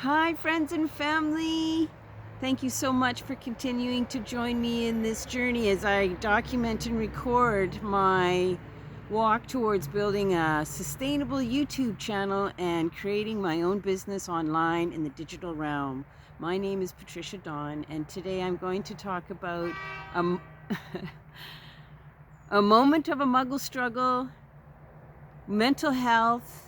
Hi, friends and family. Thank you so much for continuing to join me in this journey as I document and record my walk towards building a sustainable YouTube channel and creating my own business online in the digital realm. My name is Patricia Dawn, and today I'm going to talk about a moment of a Muggle struggle, mental health,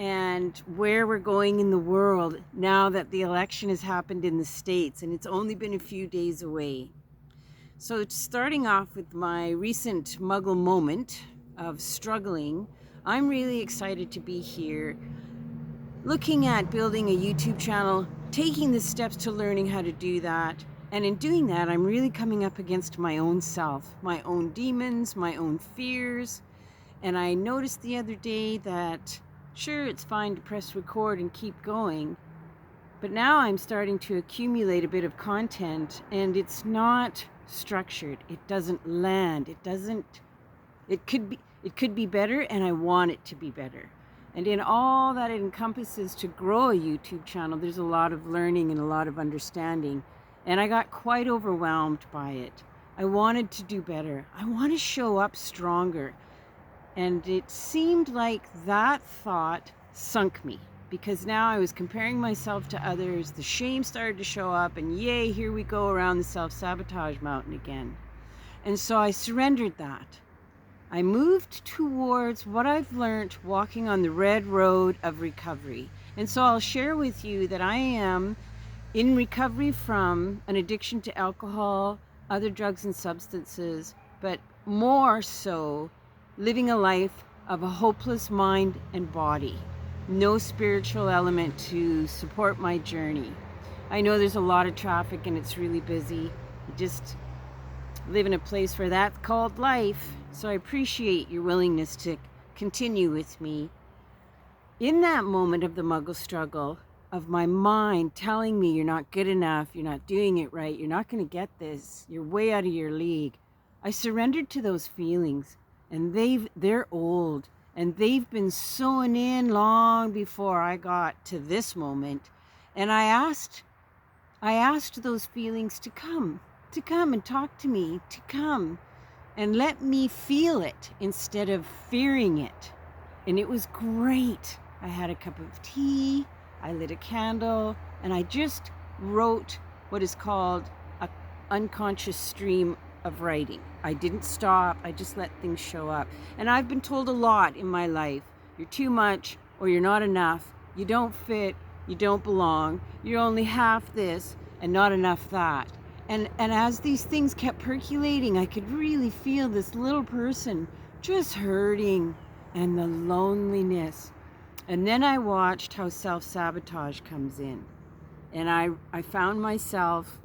and where we're going in the world now that the election has happened in the States and it's only been a few days away. So starting off with my recent Muggle moment of struggling, I'm really excited to be here looking at building a YouTube channel, taking the steps to learning how to do that. And in doing that, I'm really coming up against my own self, my own demons, my own fears. And I noticed the other day that sure, it's fine to press record and keep going, but now I'm starting to accumulate a bit of content and it's not structured. It doesn't land. It could be better, and I want it to be better. And in all that it encompasses to grow a YouTube channel, there's a lot of learning and a lot of understanding. And I got quite overwhelmed by it. I wanted to do better. I want to show up stronger. And it seemed like that thought sunk me, because now I was comparing myself to others. The shame started to show up, and yay, here we go around the self-sabotage mountain again. And so I surrendered that. I moved towards what I've learned walking on the red road of recovery. And so I'll share with you that I am in recovery from an addiction to alcohol, other drugs and substances, but more so living a life of a hopeless mind and body. No spiritual element to support my journey. I know there's a lot of traffic and it's really busy. I just live in a place where that's called life. So I appreciate your willingness to continue with me. In that moment of the Muggle struggle, of my mind telling me you're not good enough, you're not doing it right, you're not going to get this, you're way out of your league, I surrendered to those feelings. And they're old, and they've been sewn in long before I got to this moment. And I asked those feelings to come and talk to me, to come and let me feel it instead of fearing it. And it was great. I had a cup of tea, I lit a candle, and I just wrote what is called an unconscious stream of writing. I didn't stop. I just let things show up. And I've been told a lot in my life. You're too much, or you're not enough. You don't fit. You don't belong. You're only half this and not enough that. And as these things kept percolating, I could really feel this little person just hurting and the loneliness. And then I watched how self-sabotage comes in. And I found myself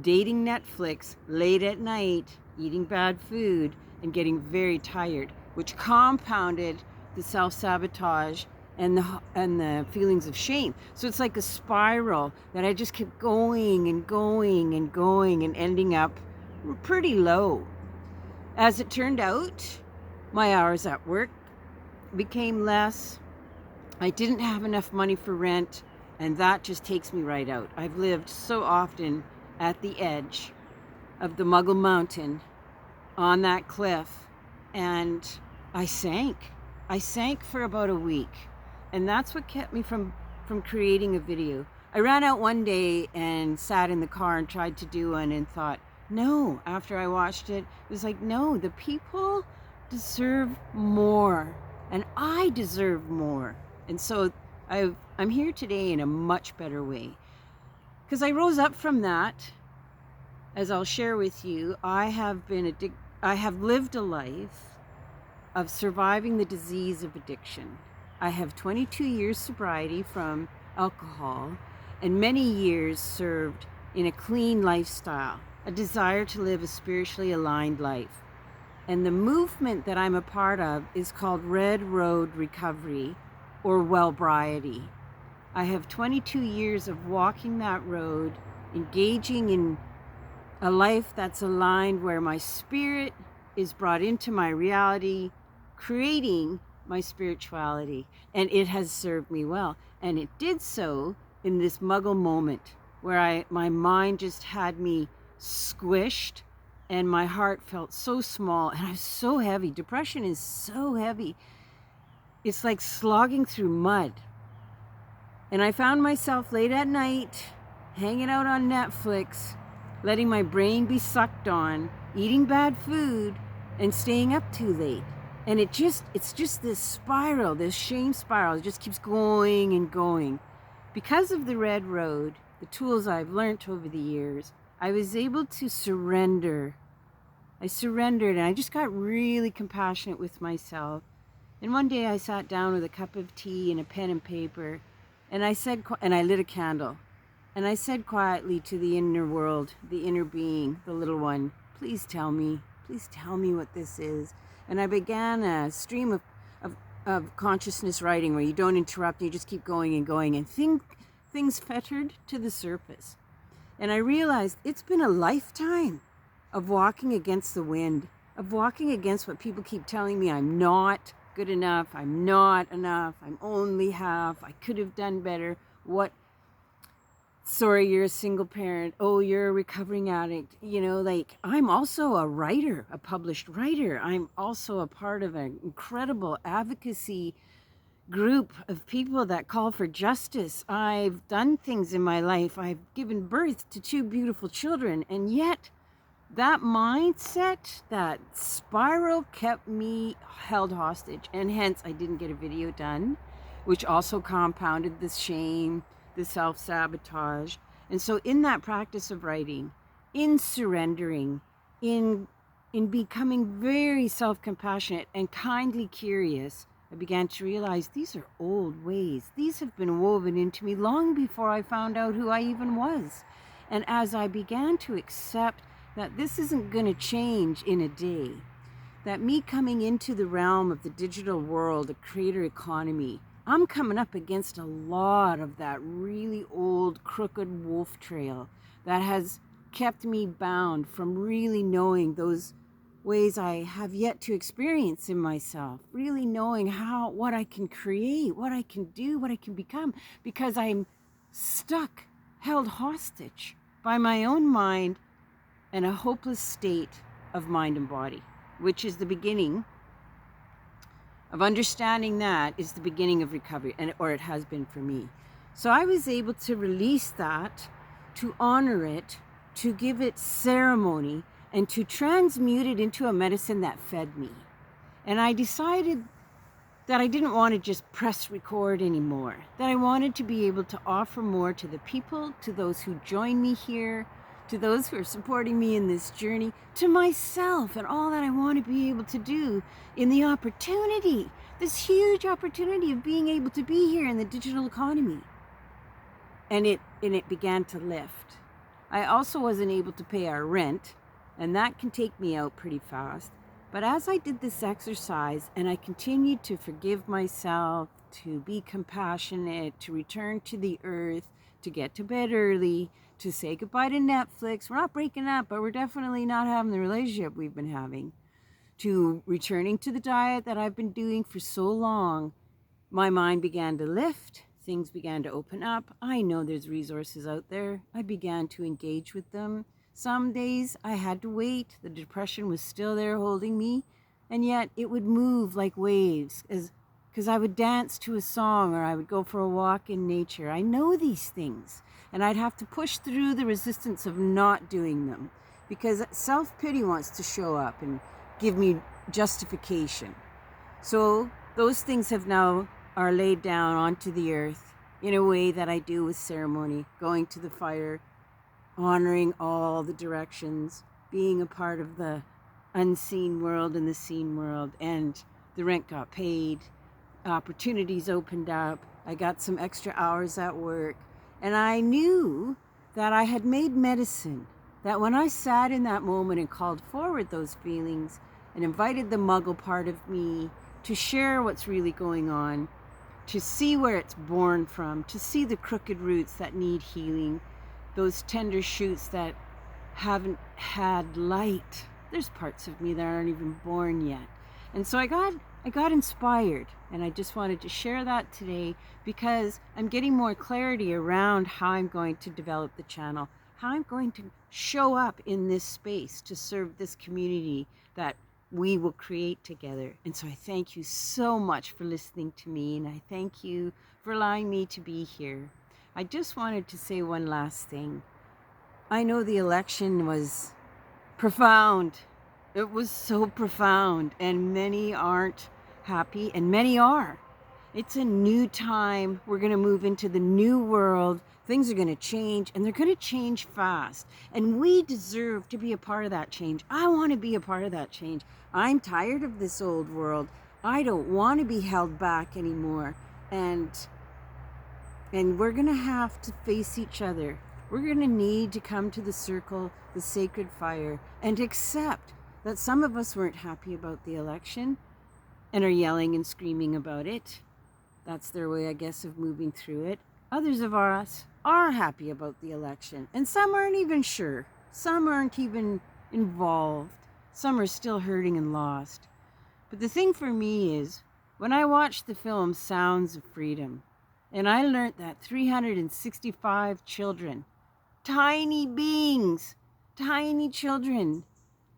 dating Netflix late at night, eating bad food, and getting very tired, which compounded the self-sabotage and the feelings of shame. So it's like a spiral that I just kept going and going and going and ending up pretty low. As it turned out, my hours at work became less. I didn't have enough money for rent, and that just takes me right out. I've lived so often at the edge of the Muggle mountain on that cliff, and I sank. I sank for about a week, and that's what kept me from creating a video. I ran out one day and sat in the car and tried to do one and thought, no, after I watched it, it was like, no, the people deserve more, and I deserve more. And so I'm here today in a much better way. Because I rose up from that, as I'll share with you. I have lived a life of surviving the disease of addiction. I have 22 years sobriety from alcohol and many years served in a clean lifestyle, a desire to live a spiritually aligned life. And the movement that I'm a part of is called Red Road Recovery, or Wellbriety. I have 22 years of walking that road, engaging in a life that's aligned, where my spirit is brought into my reality, creating my spirituality, and it has served me well. And it did so in this Muggle moment where my mind just had me squished and my heart felt so small and I was so heavy. Depression is so heavy. It's like slogging through mud. And I found myself late at night, hanging out on Netflix, letting my brain be sucked on, eating bad food, and staying up too late. And it's just this spiral, this shame spiral. It just keeps going and going. Because of the Red Road, the tools I've learned over the years, I was able to surrender. I surrendered and I just got really compassionate with myself. And one day I sat down with a cup of tea and a pen and paper, and I lit a candle. And I said quietly to the inner world, the inner being, the little one, please tell me what this is. And I began a stream of consciousness writing where you don't interrupt, you just keep going and going, and things fettered to the surface. And I realized it's been a lifetime of walking against the wind, of walking against what people keep telling me I'm not good enough, I'm not enough, I'm only half, I could have done better. Sorry, you're a single parent. Oh, you're a recovering addict. I'm also a writer, a published writer. I'm also a part of an incredible advocacy group of people that call for justice. I've done things in my life. I've given birth to 2 beautiful children. And yet that mindset, that spiral kept me held hostage. And hence I didn't get a video done, which also compounded this shame, the self-sabotage. And so in that practice of writing, in surrendering, in becoming very self-compassionate and kindly curious, I began to realize these are old ways. These have been woven into me long before I found out who I even was. And as I began to accept that this isn't going to change in a day, that me coming into the realm of the digital world, the creator economy, I'm coming up against a lot of that really old crooked wolf trail that has kept me bound from really knowing those ways I have yet to experience in myself, really knowing what I can create, what I can do, what I can become, because I'm stuck, held hostage by my own mind and a hopeless state of mind and body, which is the beginning of understanding. That is the beginning of recovery, or it has been for me. So I was able to release that, to honor it, to give it ceremony, and to transmute it into a medicine that fed me. And I decided that I didn't want to just press record anymore, that I wanted to be able to offer more to the people, to those who join me here, to those who are supporting me in this journey, to myself, and all that I want to be able to do in the opportunity, this huge opportunity of being able to be here in the digital economy. And it began to lift. I also wasn't able to pay our rent, and that can take me out pretty fast. But as I did this exercise and I continued to forgive myself, to be compassionate, to return to the earth, to get to bed early, to say goodbye to Netflix. We're not breaking up, but we're definitely not having the relationship we've been having. To returning to the diet that I've been doing for so long, my mind began to lift. Things began to open up. I know there's resources out there. I began to engage with them. Some days I had to wait. The depression was still there holding me, and yet it would move like waves because I would dance to a song or I would go for a walk in nature. I know these things, and I'd have to push through the resistance of not doing them because self-pity wants to show up and give me justification. So those things are laid down onto the earth in a way that I do with ceremony, going to the fire, honoring all the directions, being a part of the unseen world and the seen world, and the rent got paid, opportunities opened up, I got some extra hours at work, and I knew that I had made medicine, that when I sat in that moment and called forward those feelings and invited the Muggle part of me to share what's really going on, to see where it's born from, to see the crooked roots that need healing, those tender shoots that haven't had light. There's parts of me that aren't even born yet. And so I got I got inspired, and I just wanted to share that today because I'm getting more clarity around how I'm going to develop the channel, how I'm going to show up in this space to serve this community that we will create together. And so I thank you so much for listening to me, and I thank you for allowing me to be here. I just wanted to say one last thing. I know the election was profound. It was so profound, and many aren't happy, and many are. It's a new time. We're going to move into the new world. Things are going to change, and they're going to change fast. And we deserve to be a part of that change. I want to be a part of that change. I'm tired of this old world. I don't want to be held back anymore. And we're going to have to face each other. We're going to need to come to the circle, the sacred fire, and accept that some of us weren't happy about the election and are yelling and screaming about it. That's their way, I guess, of moving through it. Others of us are happy about the election, and some aren't even sure. Some aren't even involved. Some are still hurting and lost. But the thing for me is, when I watched the film Sounds of Freedom, and I learned that 365 children, tiny beings, tiny children,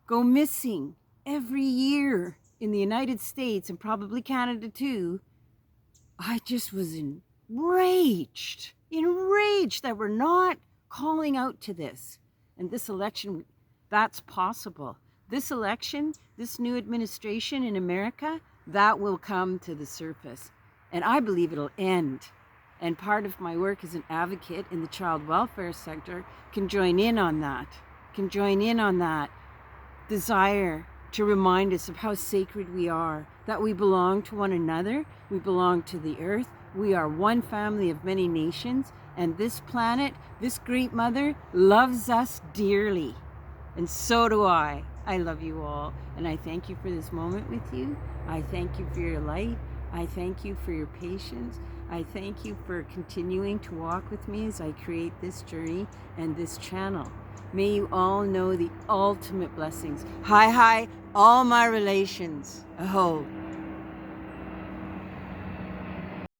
go missing every year in the United States and probably Canada too, I just was enraged that we're not calling out to this. And this election, that's possible. This election, this new administration in America, that will come to the surface. And I believe it'll end. And part of my work as an advocate in the child welfare sector can join in on that, desire to remind us of how sacred we are, that we belong to one another, we belong to the earth, we are one family of many nations, and this planet, this great mother, loves us dearly. And so do I. I love you all, and I thank you for this moment with you. I thank you for your light. I thank you for your patience. I thank you for continuing to walk with me as I create this journey and this channel. May you all know the ultimate blessings. Hi, hi, all my relations. Oh.